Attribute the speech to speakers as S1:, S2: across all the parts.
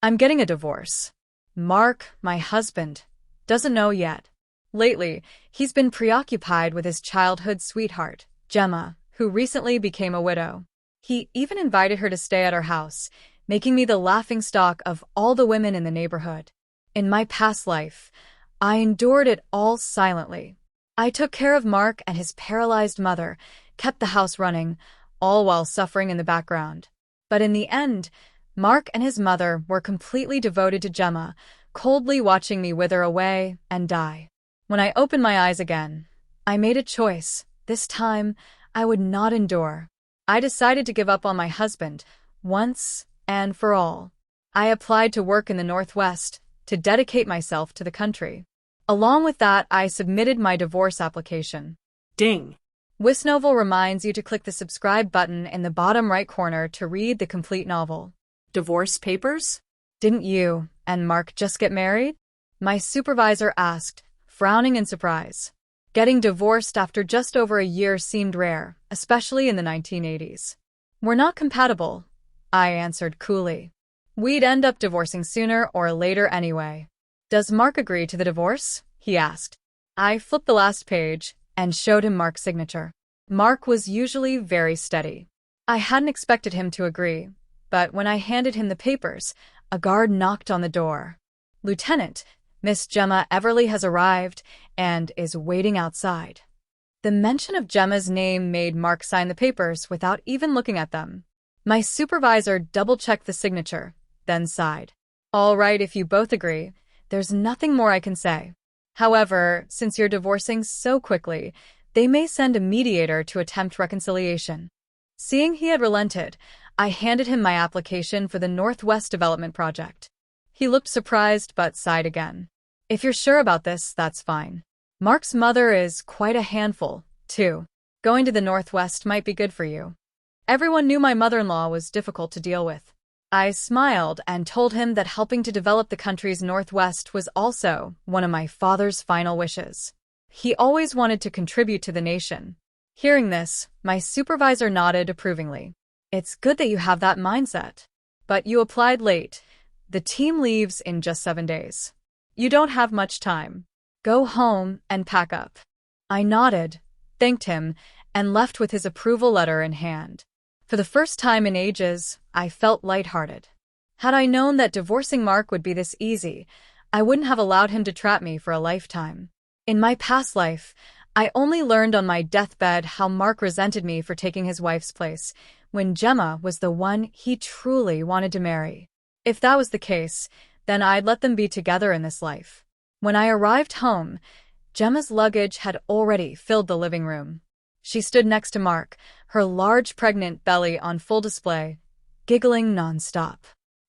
S1: I'm getting a divorce. Mark, my husband, doesn't know yet. Lately, he's been preoccupied with his childhood sweetheart, Gemma, who recently became a widow. He even invited her to stay at our house, making me the laughingstock of all the women in the neighborhood. In my past life, I endured it all silently. I took care of Mark and his paralyzed mother, kept the house running, all while suffering in the background. But in the end, Mark and his mother were completely devoted to Gemma, coldly watching me wither away and die. When I opened my eyes again, I made a choice. This time, I would not endure. I decided to give up on my husband, once and for all. I applied to work in the Northwest, to dedicate myself to the country. Along with that, I submitted my divorce application.
S2: Ding!
S1: Wisnovel reminds you to click the subscribe button in the bottom right corner to read the complete novel.
S2: Divorce papers?
S1: Didn't you and Mark just get married? My supervisor asked, frowning in surprise. Getting divorced after just over a year seemed rare, especially in the 1980s. We're not compatible, I answered coolly. We'd end up divorcing sooner or later anyway. Does Mark agree to the divorce? He asked. I flipped the last page and showed him Mark's signature. Mark was usually very steady. I hadn't expected him to agree, but when I handed him the papers, a guard knocked on the door. Lieutenant, Miss Gemma Everly has arrived and is waiting outside. The mention of Gemma's name made Mark sign the papers without even looking at them. My supervisor double-checked the signature, then sighed. All right, if you both agree, there's nothing more I can say. However, since you're divorcing so quickly, they may send a mediator to attempt reconciliation. Seeing he had relented, I handed him my application for the Northwest Development Project. He looked surprised but sighed again. If you're sure about this, that's fine. Mark's mother is quite a handful, too. Going to the Northwest might be good for you. Everyone knew my mother-in-law was difficult to deal with. I smiled and told him that helping to develop the country's Northwest was also one of my father's final wishes. He always wanted to contribute to the nation. Hearing this, my supervisor nodded approvingly. It's good that you have that mindset. But you applied late. The team leaves in just 7 days. You don't have much time. Go home and pack up. I nodded, thanked him, and left with his approval letter in hand. For the first time in ages, I felt lighthearted. Had I known that divorcing Mark would be this easy, I wouldn't have allowed him to trap me for a lifetime. In my past life, I only learned on my deathbed how Mark resented me for taking his wife's place, when Gemma was the one he truly wanted to marry. If that was the case, then I'd let them be together in this life. When I arrived home, Gemma's luggage had already filled the living room. She stood next to Mark, her large pregnant belly on full display, giggling nonstop.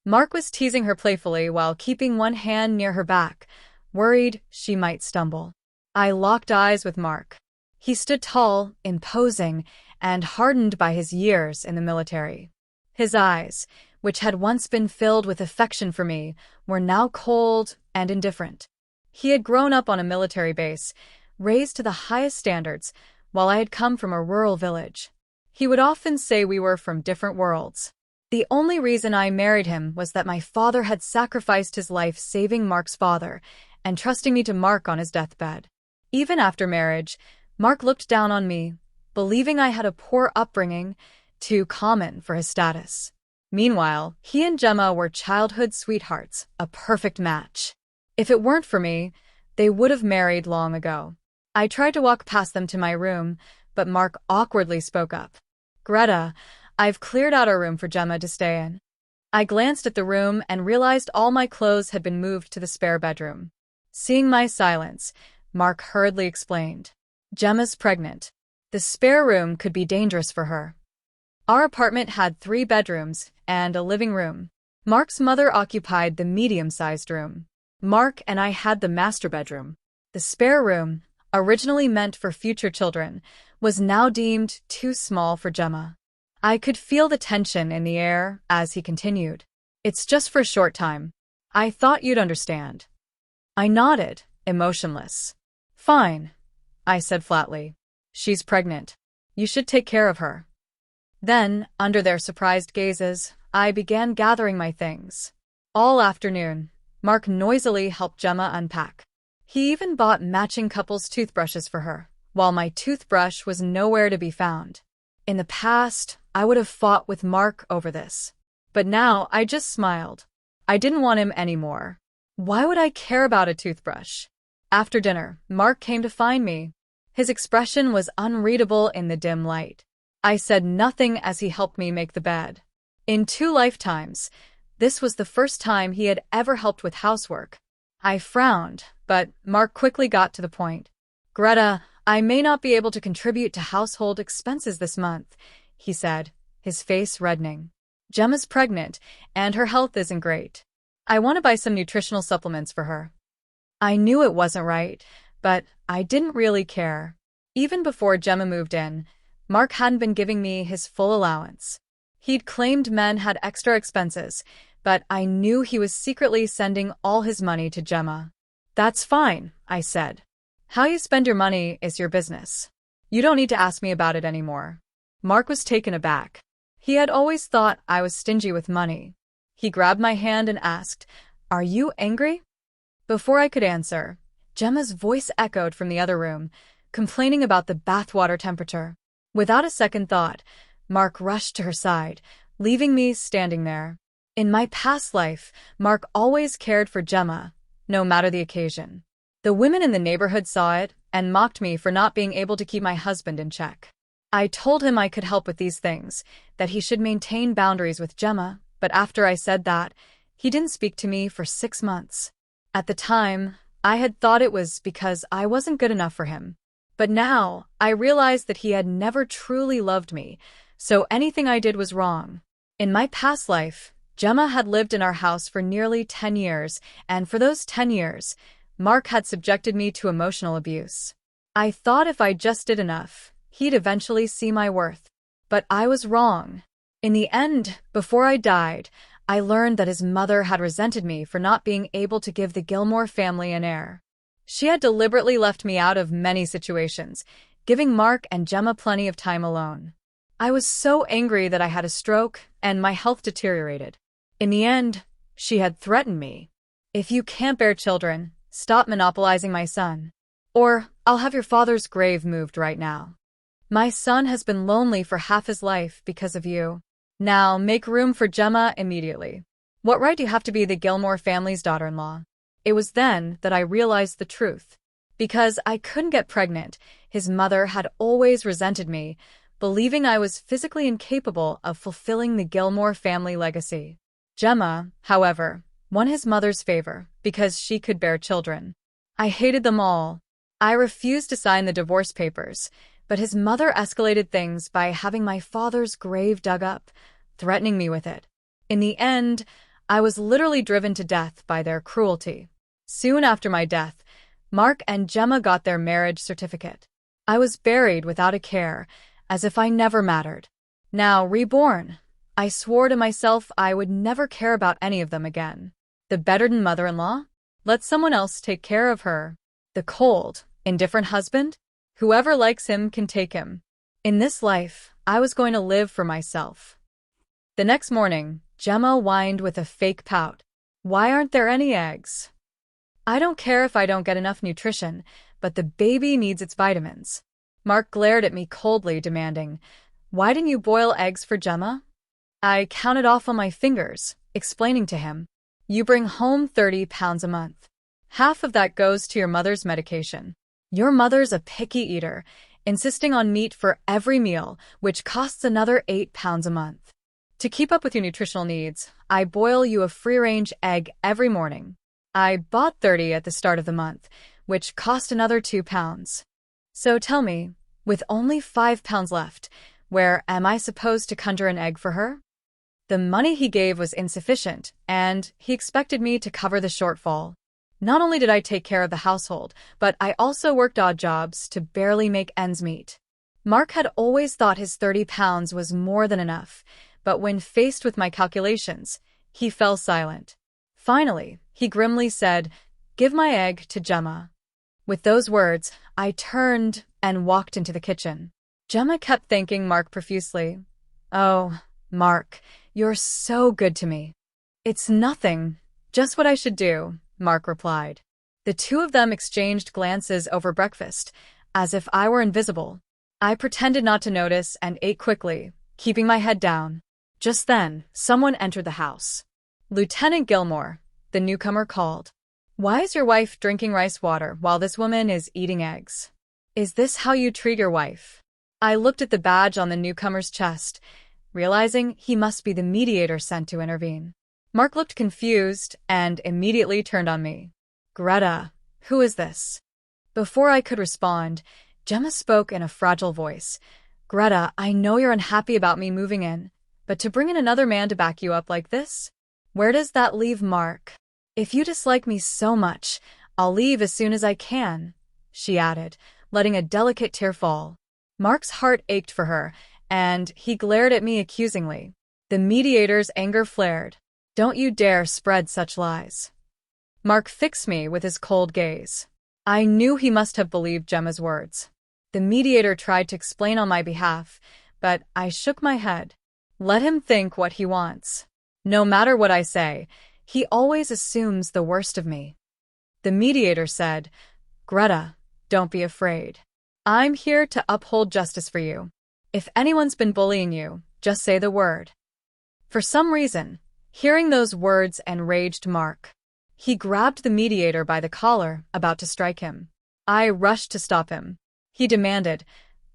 S1: Mark was teasing her playfully while keeping one hand near her back, worried she might stumble. I locked eyes with Mark. He stood tall, imposing, and hardened by his years in the military. His eyes, which had once been filled with affection for me, were now cold and indifferent. He had grown up on a military base, raised to the highest standards, while I had come from a rural village. He would often say we were from different worlds. The only reason I married him was that my father had sacrificed his life saving Mark's father and trusting me to Mark on his deathbed. Even after marriage, Mark looked down on me, believing I had a poor upbringing, too common for his status. Meanwhile, he and Gemma were childhood sweethearts, a perfect match. If it weren't for me, they would have married long ago. I tried to walk past them to my room, but Mark awkwardly spoke up. Greta, I've cleared out our room for Gemma to stay in. I glanced at the room and realized all my clothes had been moved to the spare bedroom. Seeing my silence, Mark hurriedly explained. Gemma's pregnant. The spare room could be dangerous for her. Our apartment had 3 bedrooms and a living room. Mark's mother occupied the medium-sized room. Mark and I had the master bedroom. The spare room, originally meant for future children, was now deemed too small for Gemma. I could feel the tension in the air as he continued. It's just for a short time. I thought you'd understand. I nodded, emotionless. Fine, I said flatly. She's pregnant. You should take care of her. Then, under their surprised gazes, I began gathering my things. All afternoon, Mark noisily helped Gemma unpack. He even bought matching couples toothbrushes for her, while my toothbrush was nowhere to be found. In the past, I would have fought with Mark over this. But now I just smiled. I didn't want him anymore. Why would I care about a toothbrush? After dinner, Mark came to find me. His expression was unreadable in the dim light. I said nothing as he helped me make the bed. In 2 lifetimes, this was the first time he had ever helped with housework. I frowned, but Mark quickly got to the point. Greta, I may not be able to contribute to household expenses this month, he said, his face reddening. Gemma's pregnant, and her health isn't great. I want to buy some nutritional supplements for her. I knew it wasn't right, but I didn't really care. Even before Gemma moved in, Mark hadn't been giving me his full allowance. He'd claimed men had extra expenses, but I knew he was secretly sending all his money to Gemma. That's fine, I said. How you spend your money is your business. You don't need to ask me about it anymore. Mark was taken aback. He had always thought I was stingy with money. He grabbed my hand and asked, "Are you angry?" Before I could answer, Gemma's voice echoed from the other room, complaining about the bathwater temperature. Without a second thought, Mark rushed to her side, leaving me standing there. In my past life, Mark always cared for Gemma, no matter the occasion. The women in the neighborhood saw it and mocked me for not being able to keep my husband in check. I told him I could help with these things, that he should maintain boundaries with Gemma, but after I said that, he didn't speak to me for 6 months. At the time, I had thought it was because I wasn't good enough for him. But now, I realized that he had never truly loved me, so anything I did was wrong. In my past life, Gemma had lived in our house for nearly 10 years, and for those 10 years, Mark had subjected me to emotional abuse. I thought if I just did enough, he'd eventually see my worth. But I was wrong. In the end, before I died, I learned that his mother had resented me for not being able to give the Gilmore family an heir. She had deliberately left me out of many situations, giving Mark and Gemma plenty of time alone. I was so angry that I had a stroke, and my health deteriorated. In the end, she had threatened me. "If you can't bear children, stop monopolizing my son. Or I'll have your father's grave moved right now. My son has been lonely for half his life because of you. Now make room for Gemma immediately. What right do you have to be the Gilmore family's daughter-in-law?" It was then that I realized the truth. Because I couldn't get pregnant, his mother had always resented me, believing I was physically incapable of fulfilling the Gilmore family legacy. Gemma, however, won his mother's favor because she could bear children. I hated them all. I refused to sign the divorce papers, but his mother escalated things by having my father's grave dug up, threatening me with it. In the end, I was literally driven to death by their cruelty. Soon after my death, Mark and Gemma got their marriage certificate. I was buried without a care, as if I never mattered. Now reborn, I swore to myself I would never care about any of them again. The bedridden mother-in-law? Let someone else take care of her. The cold, indifferent husband? Whoever likes him can take him. In this life, I was going to live for myself. The next morning, Gemma whined with a fake pout. "Why aren't there any eggs?" "I don't care if I don't get enough nutrition, but the baby needs its vitamins." Mark glared at me coldly, demanding, "Why didn't you boil eggs for Gemma?" I counted off on my fingers, explaining to him, "You bring home 30 pounds a month. Half of that goes to your mother's medication. Your mother's a picky eater, insisting on meat for every meal, which costs another 8 pounds a month. To keep up with your nutritional needs, I boil you a free-range egg every morning. I bought 30 at the start of the month, which cost another 2 pounds. So tell me, with only 5 pounds left, where am I supposed to conjure an egg for her?" The money he gave was insufficient, and he expected me to cover the shortfall. Not only did I take care of the household, but I also worked odd jobs to barely make ends meet. Mark had always thought his 30 pounds was more than enough, but when faced with my calculations, he fell silent. Finally, he grimly said, "Give my egg to Gemma." With those words, I turned and walked into the kitchen. Gemma kept thanking Mark profusely. "Oh, Mark, you're so good to me." "It's nothing," Just what I should do, Mark replied. The two of them exchanged glances over breakfast, as if I were invisible. I pretended not to notice and ate quickly, keeping my head down. Just then, someone entered the house. Lieutenant Gilmore, the newcomer called. Why is your wife drinking rice water while this woman is eating eggs? Is this how you treat your wife? I looked at the badge on the newcomer's chest, realizing he must be the mediator sent to intervene. Mark looked confused and immediately turned on me. Greta, who is this? Before I could respond, Gemma spoke in a fragile voice. Greta, I know you're unhappy about me moving in, but to bring in another man to back you up like this? Where does that leave Mark? If you dislike me so much, I'll leave as soon as I can, she added, letting a delicate tear fall. Mark's heart ached for her, and he glared at me accusingly. The mediator's anger flared. Don't you dare spread such lies. Mark fixed me with his cold gaze. I knew he must have believed Gemma's words. The mediator tried to explain on my behalf, but I shook my head. Let him think what he wants. No matter what I say, he always assumes the worst of me. The mediator said, Greta, don't be afraid. I'm here to uphold justice for you. If anyone's been bullying you, just say the word. For some reason, hearing those words enraged Mark. He grabbed the mediator by the collar, about to strike him. I rushed to stop him. He demanded,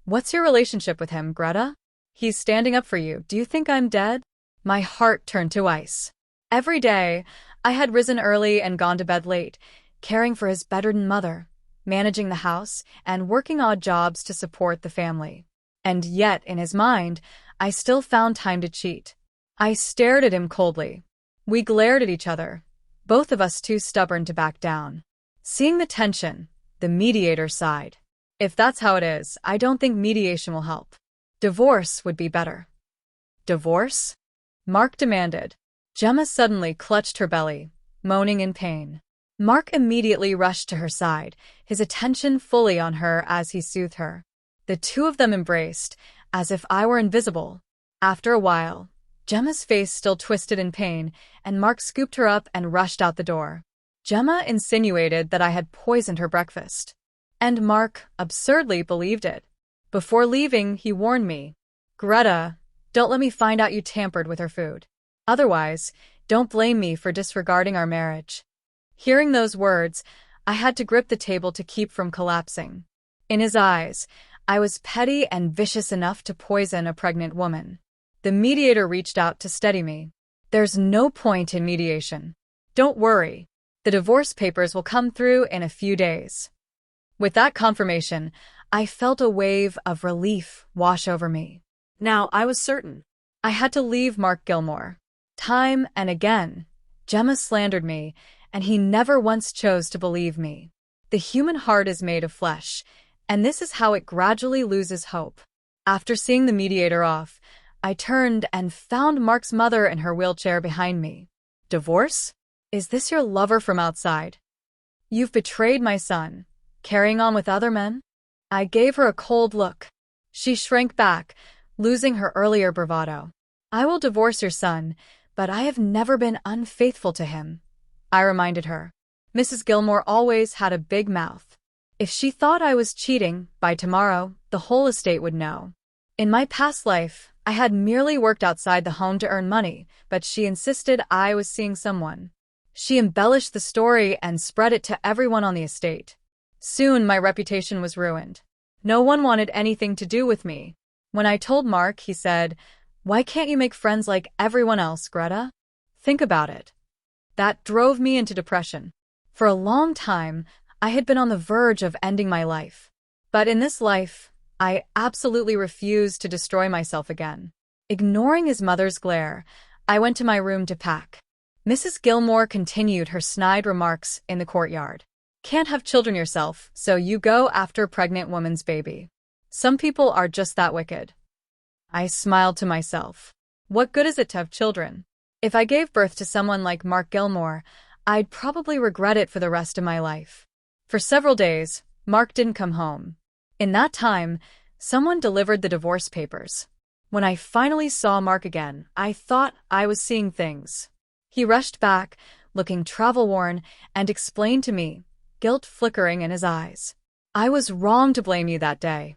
S1: What's your relationship with him, Greta? He's standing up for you. Do you think I'm dead? My heart turned to ice. Every day, I had risen early and gone to bed late, caring for his bedridden mother, managing the house, and working odd jobs to support the family. And yet, in his mind, I still found time to cheat. I stared at him coldly. We glared at each other, both of us too stubborn to back down. Seeing the tension, the mediator sighed. If that's how it is, I don't think mediation will help. Divorce would be better. Divorce? Mark demanded. Gemma suddenly clutched her belly, moaning in pain. Mark immediately rushed to her side, his attention fully on her as he soothed her. The two of them embraced, as if I were invisible. After a while, Gemma's face still twisted in pain, and Mark scooped her up and rushed out the door. Gemma insinuated that I had poisoned her breakfast. And Mark absurdly believed it. Before leaving, he warned me, Greta, don't let me find out you tampered with her food. Otherwise, don't blame me for disregarding our marriage. Hearing those words, I had to grip the table to keep from collapsing. In his eyes, I was petty and vicious enough to poison a pregnant woman. The mediator reached out to steady me. There's no point in mediation. Don't worry. The divorce papers will come through in a few days. With that confirmation, I felt a wave of relief wash over me.
S2: Now I was certain.
S1: I had to leave Mark Gilmore. Time and again, Gemma slandered me, and he never once chose to believe me. The human heart is made of flesh, and this is how it gradually loses hope. After seeing the mediator off, I turned and found Mark's mother in her wheelchair behind me. Divorce? Is this your lover from outside? You've betrayed my son, carrying on with other men? I gave her a cold look. She shrank back, losing her earlier bravado. I will divorce your son, but I have never been unfaithful to him, I reminded her. Mrs. Gilmore always had a big mouth. If she thought I was cheating, by tomorrow, the whole estate would know. In my past life, I had merely worked outside the home to earn money, but she insisted I was seeing someone. She embellished the story and spread it to everyone on the estate. Soon my reputation was ruined. No one wanted anything to do with me. When I told Mark, he said, Why can't you make friends like everyone else, Greta? Think about it. That drove me into depression. For a long time, I had been on the verge of ending my life. But in this life, I absolutely refused to destroy myself again. Ignoring his mother's glare, I went to my room to pack. Mrs. Gilmore continued her snide remarks in the courtyard. Can't have children yourself, so you go after a pregnant woman's baby. Some people are just that wicked. I smiled to myself. What good is it to have children? If I gave birth to someone like Mark Gilmore, I'd probably regret it for the rest of my life. For several days, Mark didn't come home. In that time, someone delivered the divorce papers. When I finally saw Mark again, I thought I was seeing things. He rushed back, looking travel-worn, and explained to me, guilt flickering in his eyes. I was wrong to blame you that day.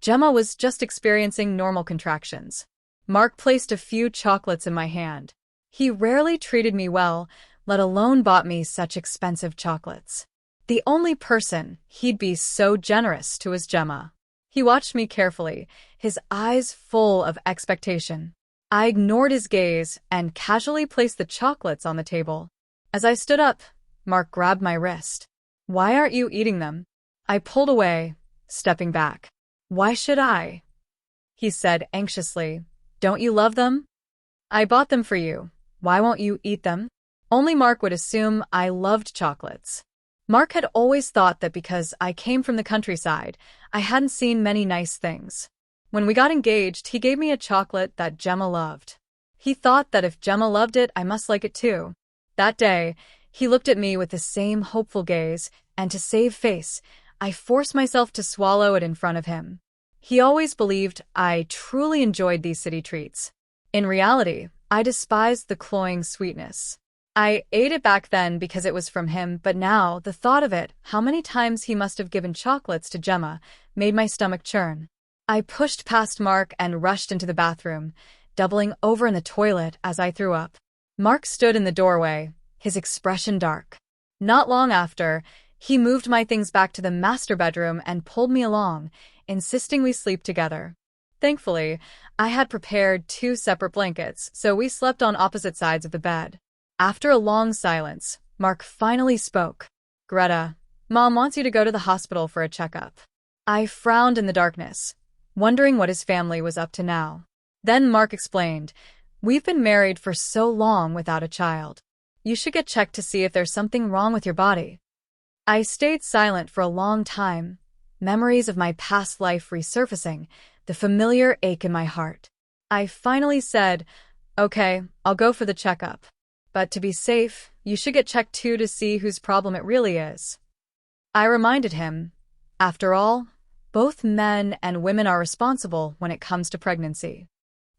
S1: Gemma was just experiencing normal contractions. Mark placed a few chocolates in my hand. He rarely treated me well, let alone bought me such expensive chocolates. The only person he'd be so generous to was Gemma. He watched me carefully, his eyes full of expectation. I ignored his gaze and casually placed the chocolates on the table. As I stood up, Mark grabbed my wrist. "Why aren't you eating them?" I pulled away, stepping back. "Why should I?" he said anxiously. "Don't you love them? I bought them for you. Why won't you eat them?" Only Mark would assume I loved chocolates. Mark had always thought that because I came from the countryside, I hadn't seen many nice things. When we got engaged, he gave me a chocolate that Gemma loved. He thought that if Gemma loved it, I must like it too. That day, he looked at me with the same hopeful gaze, and to save face, I forced myself to swallow it in front of him. He always believed I truly enjoyed these city treats. In reality, I despised the cloying sweetness. I ate it back then because it was from him, but now, the thought of it, how many times he must have given chocolates to Gemma, made my stomach churn. I pushed past Mark and rushed into the bathroom, doubling over in the toilet as I threw up. Mark stood in the doorway, his expression dark. Not long after, he moved my things back to the master bedroom and pulled me along, insisting we sleep together. Thankfully, I had prepared 2 separate blankets, so we slept on opposite sides of the bed. After a long silence, Mark finally spoke. "Greta, Mom wants you to go to the hospital for a checkup." I frowned in the darkness, wondering what his family was up to now. Then Mark explained, "We've been married for so long without a child. You should get checked to see if there's something wrong with your body." I stayed silent for a long time, memories of my past life resurfacing, the familiar ache in my heart. I finally said, "Okay, I'll go for the checkup. But to be safe, you should get checked too to see whose problem it really is." I reminded him, after all, both men and women are responsible when it comes to pregnancy.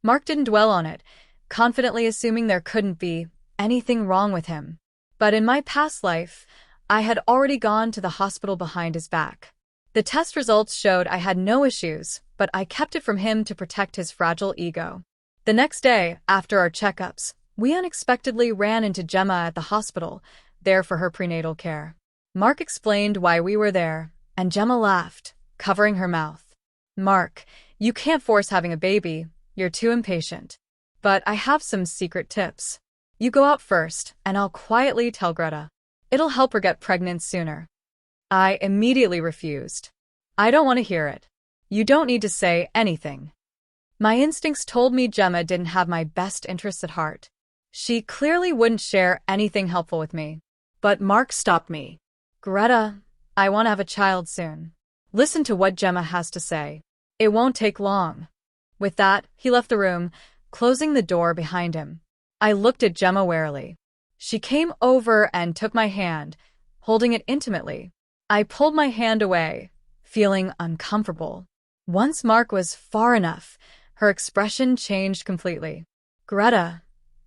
S1: Mark didn't dwell on it, confidently assuming there couldn't be anything wrong with him. But in my past life, I had already gone to the hospital behind his back. The test results showed I had no issues, but I kept it from him to protect his fragile ego. The next day, after our checkups, we unexpectedly ran into Gemma at the hospital, there for her prenatal care. Mark explained why we were there, and Gemma laughed, covering her mouth. "Mark, you can't force having a baby, you're too impatient. But I have some secret tips. You go out first, and I'll quietly tell Greta. It'll help her get pregnant sooner." I immediately refused. "I don't want to hear it. You don't need to say anything." My instincts told me Gemma didn't have my best interests at heart. She clearly wouldn't share anything helpful with me. But Mark stopped me. "Greta, I want to have a child soon. Listen to what Gemma has to say. It won't take long." With that, he left the room, closing the door behind him. I looked at Gemma warily. She came over and took my hand, holding it intimately. I pulled my hand away, feeling uncomfortable. Once Mark was far enough, her expression changed completely. "Greta,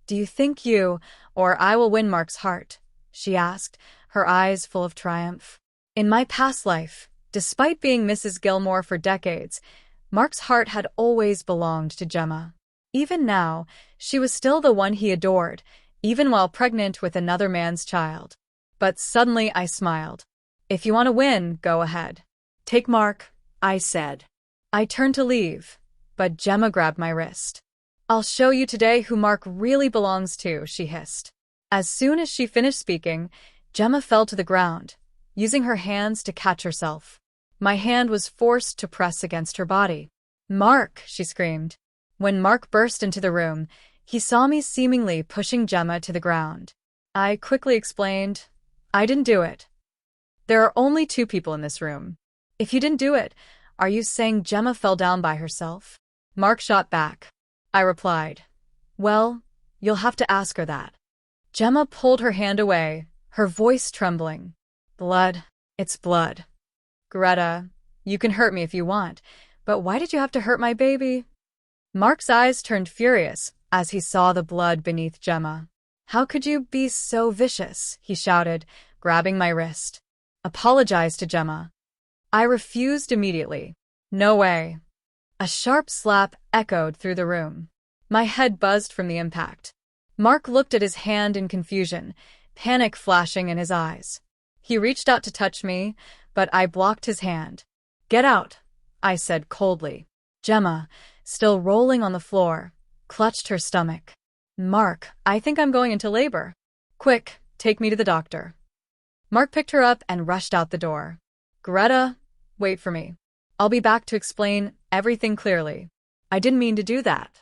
S1: do you think you or I will win Mark's heart?" she asked, her eyes full of triumph. In my past life, despite being Mrs. Gilmore for decades, Mark's heart had always belonged to Gemma. Even now, she was still the one he adored, even while pregnant with another man's child. But suddenly I smiled. "If you want to win, go ahead. Take Mark," I said. I turned to leave, but Gemma grabbed my wrist. "I'll show you today who Mark really belongs to," she hissed. As soon as she finished speaking, Gemma fell to the ground, using her hands to catch herself. My hand was forced to press against her body. "Mark!" she screamed. When Mark burst into the room, he saw me seemingly pushing Gemma to the ground. I quickly explained, "I didn't do it. There are only 2 people in this room. If you didn't do it, are you saying Gemma fell down by herself?" Mark shot back. I replied, "Well, you'll have to ask her that." Gemma pulled her hand away, her voice trembling. "Blood. It's blood. Greta, you can hurt me if you want, but why did you have to hurt my baby?" Mark's eyes turned furious as he saw the blood beneath Gemma. How could you be so vicious? He shouted, grabbing my wrist. Apologize to Gemma. I refused immediately. No way. A sharp slap echoed through the room. My head buzzed from the impact. Mark looked at his hand in confusion, panic flashing in his eyes. He reached out to touch me, but I blocked his hand. Get out, I said coldly. Gemma, still rolling on the floor, clutched her stomach. Mark, I think I'm going into labor. Quick, take me to the doctor. Mark picked her up and rushed out the door. Greta, wait for me. I'll be back to explain everything clearly. I didn't mean to do that.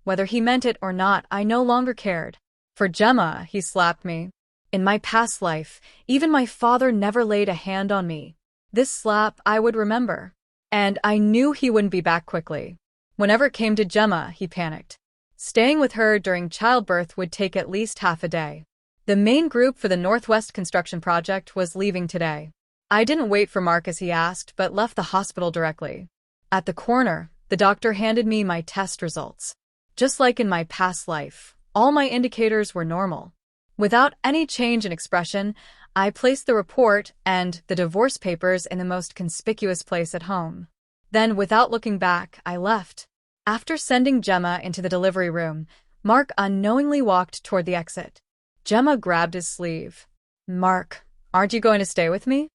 S1: Whether he meant it or not, I no longer cared. For Gemma, he slapped me. In my past life, even my father never laid a hand on me. This slap I would remember. And I knew he wouldn't be back quickly. Whenever it came to Gemma, he panicked. Staying with her during childbirth would take at least half a day. The main group for the Northwest construction project was leaving today. I didn't wait for Mark as he asked, but left the hospital directly. At the corner, the doctor handed me my test results. Just like in my past life, all my indicators were normal. Without any change in expression, I placed the report and the divorce papers in the most conspicuous place at home. Then, without looking back, I left. After sending Gemma into the delivery room, Mark unknowingly walked toward the exit. Gemma grabbed his sleeve. Mark, aren't you going to stay with me?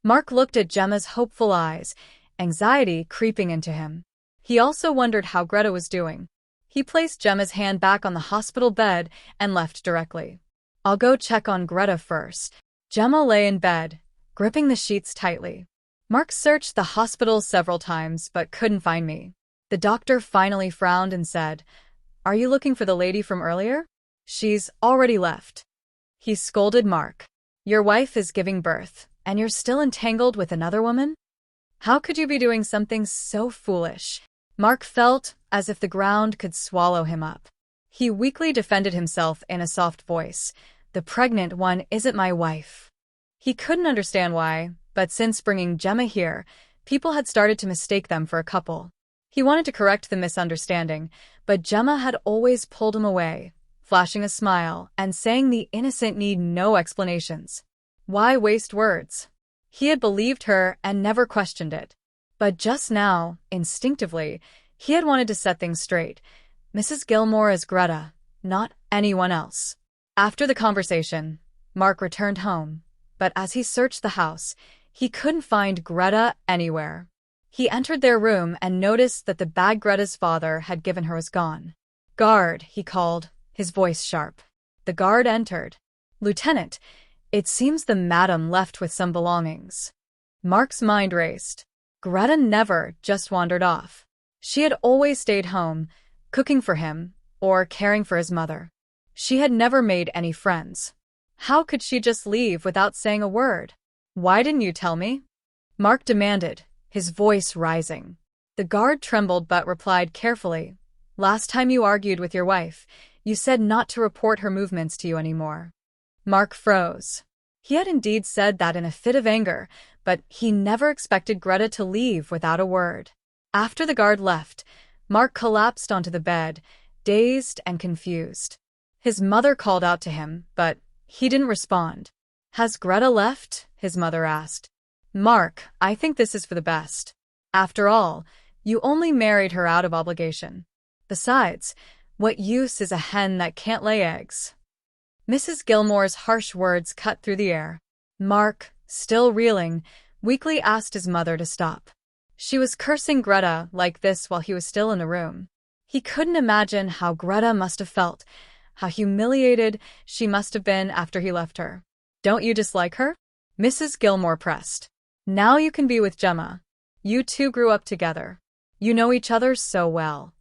S1: Mark looked at Gemma's hopeful eyes, anxiety creeping into him. He also wondered how Greta was doing. He placed Gemma's hand back on the hospital bed and left directly. I'll go check on Greta first. Gemma lay in bed, gripping the sheets tightly. Mark searched the hospital several times but couldn't find me. The doctor finally frowned and said, Are you looking for the lady from earlier? She's already left. He scolded Mark. Your wife is giving birth, and you're still entangled with another woman? How could you be doing something so foolish? Mark felt as if the ground could swallow him up. He weakly defended himself in a soft voice. The pregnant one isn't my wife. He couldn't understand why, but since bringing Gemma here, people had started to mistake them for a couple. He wanted to correct the misunderstanding, but Gemma had always pulled him away, flashing a smile and saying the innocent need no explanations. Why waste words? He had believed her and never questioned it. But just now, instinctively, he had wanted to set things straight. Mrs. Gilmore is Greta, not anyone else. After the conversation, Mark returned home, but as he searched the house, he couldn't find Greta anywhere. He entered their room and noticed that the bag Greta's father had given her was gone. Guard, he called, his voice sharp. The guard entered. Lieutenant, it seems the madam left with some belongings. Mark's mind raced. Greta never just wandered off. She had always stayed home, cooking for him, or caring for his mother. She had never made any friends. How could she just leave without saying a word? Why didn't you tell me? Mark demanded, his voice rising. The guard trembled but replied carefully. Last time you argued with your wife, you said not to report her movements to you anymore. Mark froze. He had indeed said that in a fit of anger, but he never expected Greta to leave without a word. After the guard left, Mark collapsed onto the bed, dazed and confused. His mother called out to him, but he didn't respond. Has Greta left? His mother asked. Mark, I think this is for the best. After all, you only married her out of obligation. Besides, what use is a hen that can't lay eggs? Mrs. Gilmore's harsh words cut through the air. Mark, still reeling, weakly asked his mother to stop. She was cursing Greta like this while he was still in the room. He couldn't imagine how Greta must have felt, how humiliated she must have been after he left her. Don't you dislike her? Mrs. Gilmore pressed. Now you can be with Gemma. You two grew up together. You know each other so well.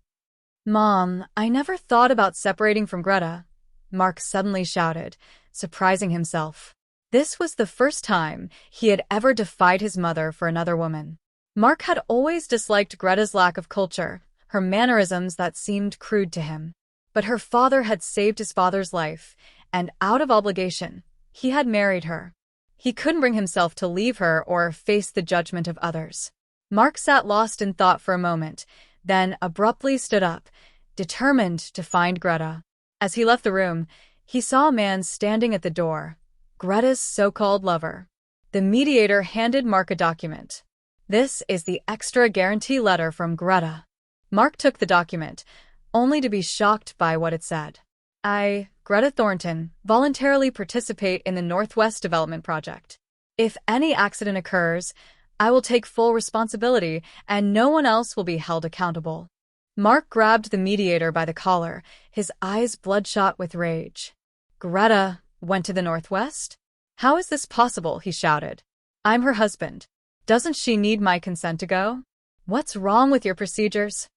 S1: Mom, I never thought about separating from Greta, Mark suddenly shouted, surprising himself. This was the first time he had ever defied his mother for another woman. Mark had always disliked Greta's lack of culture, her mannerisms that seemed crude to him. But her father had saved his father's life, and out of obligation, he had married her. He couldn't bring himself to leave her or face the judgment of others. Mark sat lost in thought for a moment, then abruptly stood up, determined to find Greta. As he left the room, He saw a man standing at the door, Greta's so-called lover. The mediator handed Mark a document. "This is the extra guarantee letter from Greta." Mark took the document, only to be shocked by what it said. "I, Greta Thornton, voluntarily participate in the Northwest Development Project. If any accident occurs, I will take full responsibility and no one else will be held accountable." Mark grabbed the mediator by the collar, his eyes bloodshot with rage. "Greta went to the Northwest? How is this possible?" he shouted. "I'm her husband. Doesn't she need my consent to go? What's wrong with your procedures?"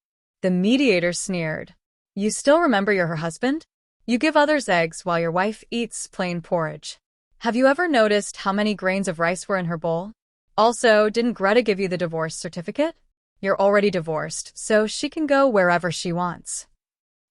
S1: The mediator sneered. "You still remember you're her husband? You give others eggs while your wife eats plain porridge. Have you ever noticed how many grains of rice were in her bowl? Also, didn't Greta give you the divorce certificate? You're already divorced, so she can go wherever she wants."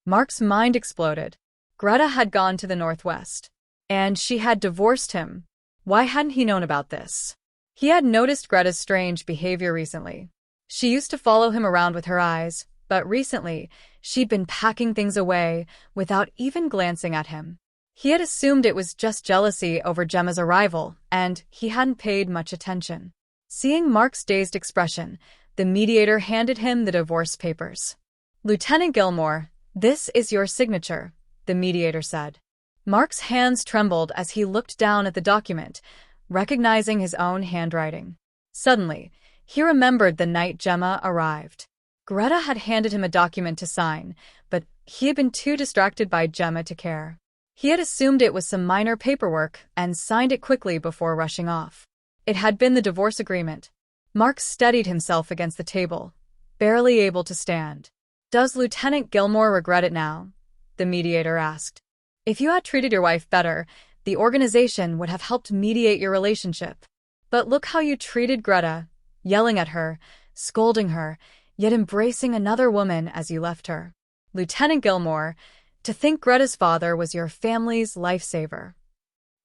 S1: Mark's mind exploded. Greta had gone to the Northwest, and she had divorced him. Why hadn't he known about this? He had noticed Greta's strange behavior recently. She used to follow him around with her eyes, but recently, she'd been packing things away without even glancing at him. He had assumed it was just jealousy over Gemma's arrival, and he hadn't paid much attention. Seeing Mark's dazed expression, the mediator handed him the divorce papers. "Lieutenant Gilmore, this is your signature," the mediator said. Mark's hands trembled as he looked down at the document, recognizing his own handwriting. Suddenly, he remembered the night Gemma arrived. Greta had handed him a document to sign, but he had been too distracted by Gemma to care. He had assumed it was some minor paperwork and signed it quickly before rushing off. It had been the divorce agreement. Mark steadied himself against the table, barely able to stand. "Does Lieutenant Gilmore regret it now?" the mediator asked. "If you had treated your wife better, the organization would have helped mediate your relationship. But look how you treated Greta, yelling at her, scolding her, yet embracing another woman as you left her. Lieutenant Gilmore, to think Greta's father was your family's lifesaver."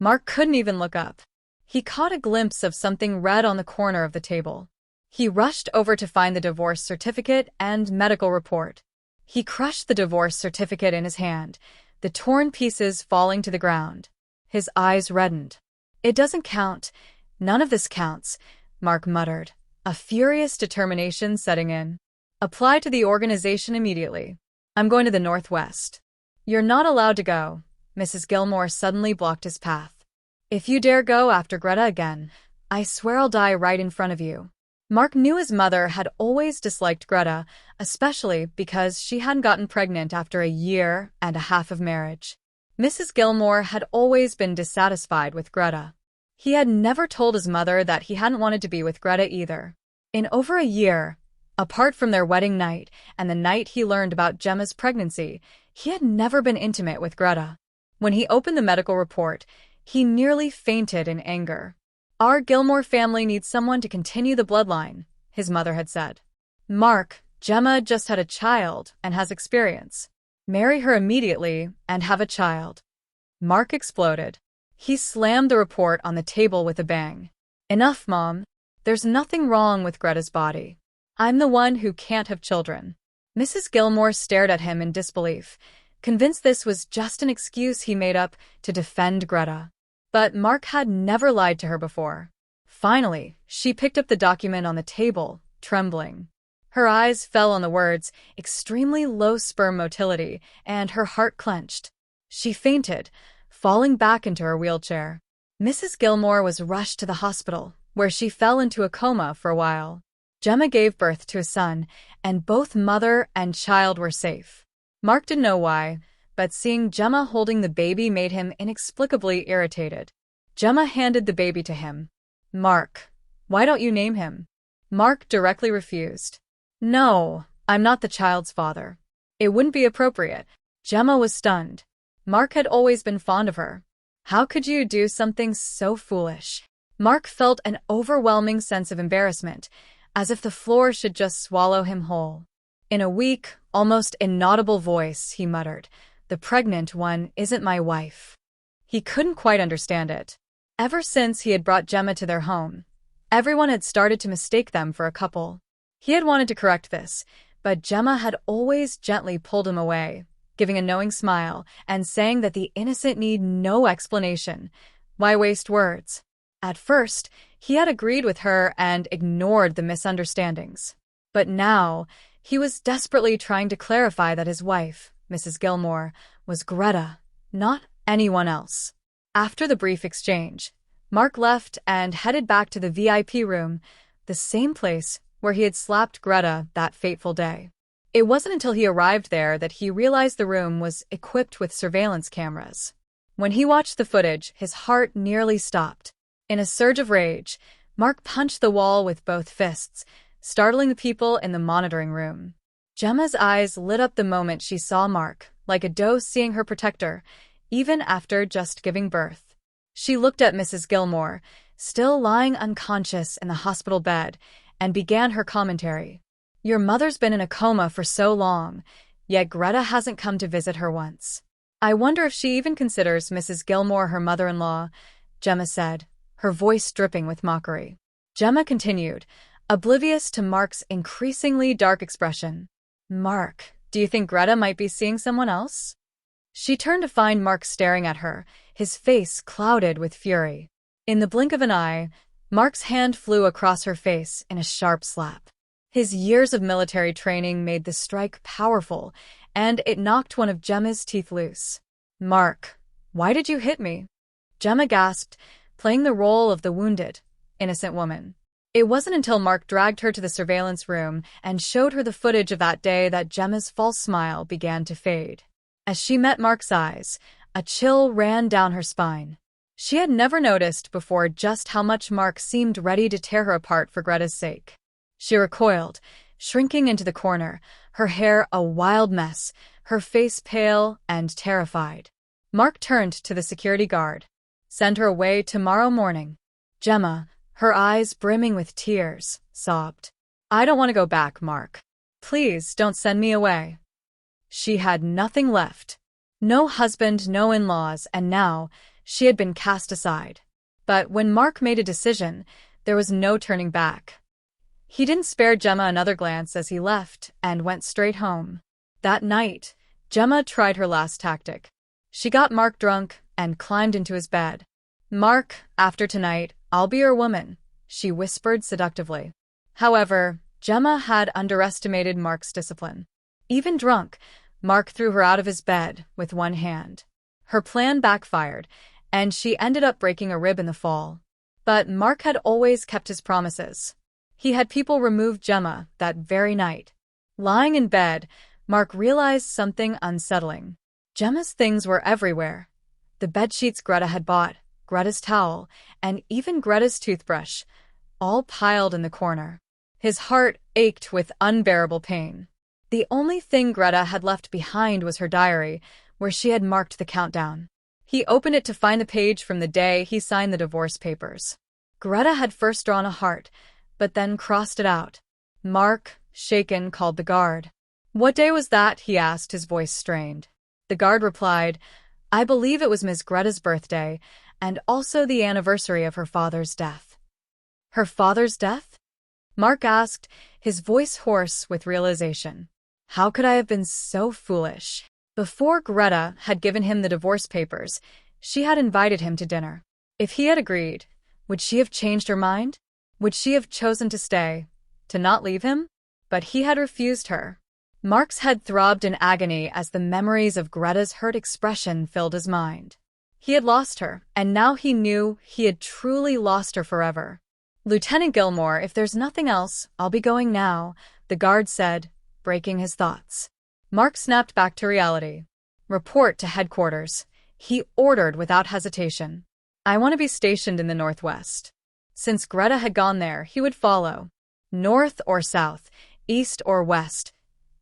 S1: Mark couldn't even look up. He caught a glimpse of something red on the corner of the table. He rushed over to find the divorce certificate and medical report. He crushed the divorce certificate in his hand, the torn pieces falling to the ground. His eyes reddened. "It doesn't count. None of this counts," Mark muttered, a furious determination setting in. "Apply to the organization immediately. I'm going to the Northwest." "You're not allowed to go." Mrs. Gilmore suddenly blocked his path. "If you dare go after Greta again, I swear I'll die right in front of you." Mark knew his mother had always disliked Greta, especially because she hadn't gotten pregnant after a year and a half of marriage. Mrs. Gilmore had always been dissatisfied with Greta. He had never told his mother that he hadn't wanted to be with Greta either. In over a year, apart from their wedding night and the night he learned about Gemma's pregnancy, he had never been intimate with Greta. When he opened the medical report, he nearly fainted in anger. "Our Gilmore family needs someone to continue the bloodline," his mother had said. "Mark, Gemma just had a child and has experience. Marry her immediately and have a child." Mark exploded. He slammed the report on the table with a bang. "Enough, Mom. There's nothing wrong with Greta's body. I'm the one who can't have children." Mrs. Gilmore stared at him in disbelief, convinced this was just an excuse he made up to defend Greta. But Mark had never lied to her before. Finally, she picked up the document on the table, trembling. Her eyes fell on the words, "extremely low sperm motility," and her heart clenched. She fainted, falling back into her wheelchair. Mrs. Gilmore was rushed to the hospital, where she fell into a coma for a while. Gemma gave birth to a son, and both mother and child were safe. Mark didn't know why, but seeing Gemma holding the baby made him inexplicably irritated. Gemma handed the baby to him. "Mark, why don't you name him?" Mark directly refused. "No, I'm not the child's father. It wouldn't be appropriate." Gemma was stunned. Mark had always been fond of her. How could you do something so foolish? Mark felt an overwhelming sense of embarrassment, as if the floor should just swallow him whole. In a weak, almost inaudible voice, he muttered, "The pregnant one isn't my wife." He couldn't quite understand it. Ever since he had brought Gemma to their home, everyone had started to mistake them for a couple. He had wanted to correct this, but Gemma had always gently pulled him away, giving a knowing smile and saying that the innocent need no explanation. Why waste words? At first, he had agreed with her and ignored the misunderstandings. But now, he was desperately trying to clarify that his wife, Mrs. Gilmore, was Greta, not anyone else. After the brief exchange, Mark left and headed back to the VIP room, the same place where he had slapped Greta that fateful day. It wasn't until he arrived there that he realized the room was equipped with surveillance cameras. When he watched the footage, his heart nearly stopped. In a surge of rage, Mark punched the wall with both fists, startling the people in the monitoring room. Gemma's eyes lit up the moment she saw Mark, like a doe seeing her protector, even after just giving birth. She looked at Mrs. Gilmore, still lying unconscious in the hospital bed, and began her commentary. Your mother's been in a coma for so long, yet Greta hasn't come to visit her once. I wonder if she even considers Mrs. Gilmore her mother-in-law, Gemma said, her voice dripping with mockery. Gemma continued, oblivious to Mark's increasingly dark expression. Mark, do you think Greta might be seeing someone else? She turned to find Mark staring at her, his face clouded with fury. In the blink of an eye, Mark's hand flew across her face in a sharp slap. His years of military training made the strike powerful, and it knocked one of Gemma's teeth loose. Mark, why did you hit me? Gemma gasped, playing the role of the wounded, innocent woman. It wasn't until Mark dragged her to the surveillance room and showed her the footage of that day that Gemma's false smile began to fade. As she met Mark's eyes, a chill ran down her spine. She had never noticed before just how much Mark seemed ready to tear her apart for Greta's sake. She recoiled, shrinking into the corner, her hair a wild mess, her face pale and terrified. Mark turned to the security guard. Send her away tomorrow morning. Gemma, her eyes brimming with tears, sobbed. I don't want to go back, Mark. Please don't send me away. She had nothing left. No husband, no in-laws, and now she had been cast aside. But when Mark made a decision, there was no turning back. He didn't spare Gemma another glance as he left and went straight home. That night, Gemma tried her last tactic. She got Mark drunk and climbed into his bed. Mark, after tonight, I'll be your woman, she whispered seductively. However, Gemma had underestimated Mark's discipline. Even drunk, Mark threw her out of his bed with one hand. Her plan backfired, and she ended up breaking a rib in the fall. But Mark had always kept his promises. He had people remove Gemma that very night. Lying in bed, Mark realized something unsettling. Gemma's things were everywhere. The bedsheets Greta had bought, Greta's towel, and even Greta's toothbrush, all piled in the corner. His heart ached with unbearable pain. The only thing Greta had left behind was her diary, where she had marked the countdown. He opened it to find the page from the day he signed the divorce papers. Greta had first drawn a heart, but then crossed it out. Mark, shaken, called the guard. What day was that? He asked, his voice strained. The guard replied, I believe it was Miss Greta's birthday, and also the anniversary of her father's death. Her father's death? Mark asked, his voice hoarse with realization. How could I have been so foolish? Before Greta had given him the divorce papers, she had invited him to dinner. If he had agreed, would she have changed her mind? Would she have chosen to stay, to not leave him? But he had refused her. Mark's head throbbed in agony as the memories of Greta's hurt expression filled his mind. He had lost her, and now he knew he had truly lost her forever. Lieutenant Gilmore, if there's nothing else, I'll be going now, the guard said, breaking his thoughts. Mark snapped back to reality. Report to headquarters, he ordered without hesitation. I want to be stationed in the Northwest. Since Greta had gone there, he would follow. North or south, east or west.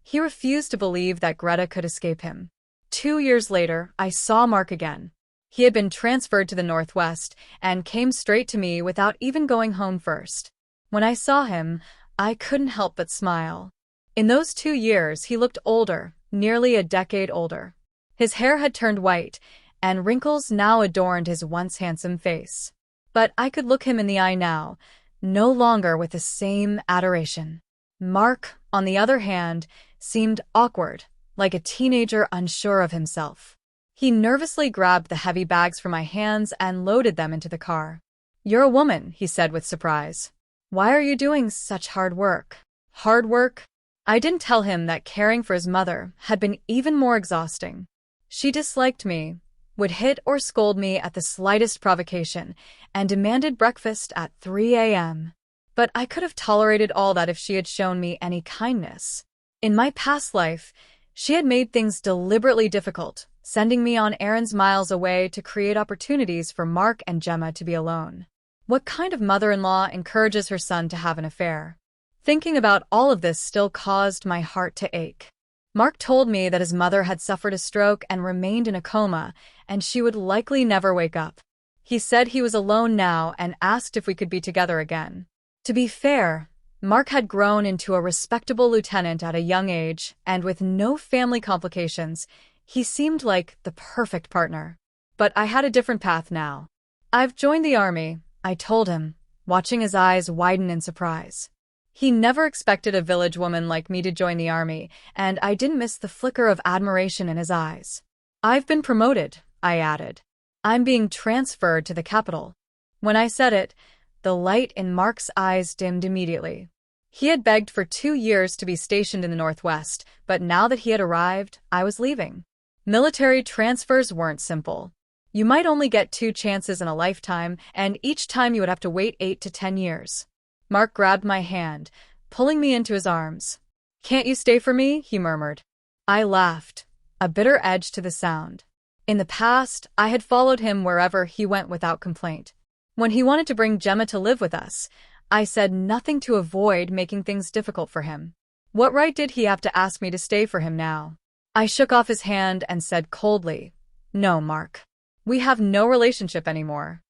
S1: He refused to believe that Greta could escape him. 2 years later, I saw Mark again. He had been transferred to the Northwest and came straight to me without even going home first. When I saw him, I couldn't help but smile. In those 2 years, he looked older, nearly a decade older. His hair had turned white, and wrinkles now adorned his once handsome face. But I could look him in the eye now, no longer with the same adoration. Mark, on the other hand, seemed awkward, like a teenager unsure of himself. He nervously grabbed the heavy bags from my hands and loaded them into the car. "You're a woman," he said with surprise. "Why are you doing such hard work?" Hard work? I didn't tell him that caring for his mother had been even more exhausting. She disliked me, would hit or scold me at the slightest provocation, and demanded breakfast at 3 a.m. But I could have tolerated all that if she had shown me any kindness. In my past life, she had made things deliberately difficult, sending me on errands miles away to create opportunities for Mark and Gemma to be alone. What kind of mother-in-law encourages her son to have an affair? Thinking about all of this still caused my heart to ache. Mark told me that his mother had suffered a stroke and remained in a coma, and she would likely never wake up. He said he was alone now and asked if we could be together again. To be fair, Mark had grown into a respectable lieutenant at a young age, and with no family complications, he seemed like the perfect partner. But I had a different path now. "I've joined the army," I told him, watching his eyes widen in surprise. He never expected a village woman like me to join the army, and I didn't miss the flicker of admiration in his eyes. "I've been promoted," I added. "I'm being transferred to the capital." When I said it, the light in Mark's eyes dimmed immediately. He had begged for 2 years to be stationed in the Northwest, but now that he had arrived, I was leaving. Military transfers weren't simple. You might only get 2 chances in a lifetime, and each time you would have to wait 8 to 10 years. Mark grabbed my hand, pulling me into his arms. "Can't you stay for me?" he murmured. I laughed, a bitter edge to the sound. In the past, I had followed him wherever he went without complaint. When he wanted to bring Gemma to live with us, I said nothing to avoid making things difficult for him. What right did he have to ask me to stay for him now? I shook off his hand and said coldly, "No, Mark. We have no relationship anymore."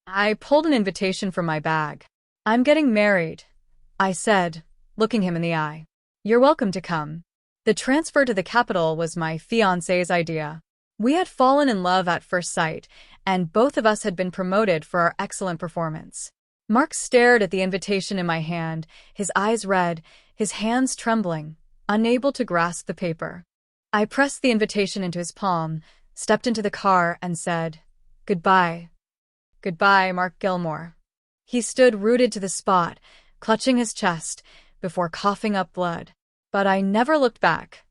S1: I pulled an invitation from my bag. "I'm getting married," I said, looking him in the eye. "You're welcome to come." The transfer to the capital was my fiancé's idea. We had fallen in love at first sight, and both of us had been promoted for our excellent performance. Mark stared at the invitation in my hand, his eyes red, his hands trembling, unable to grasp the paper. I pressed the invitation into his palm, stepped into the car, and said, "Goodbye. Goodbye, Mark Gilmore." He stood rooted to the spot, clutching his chest, before coughing up blood. But I never looked back.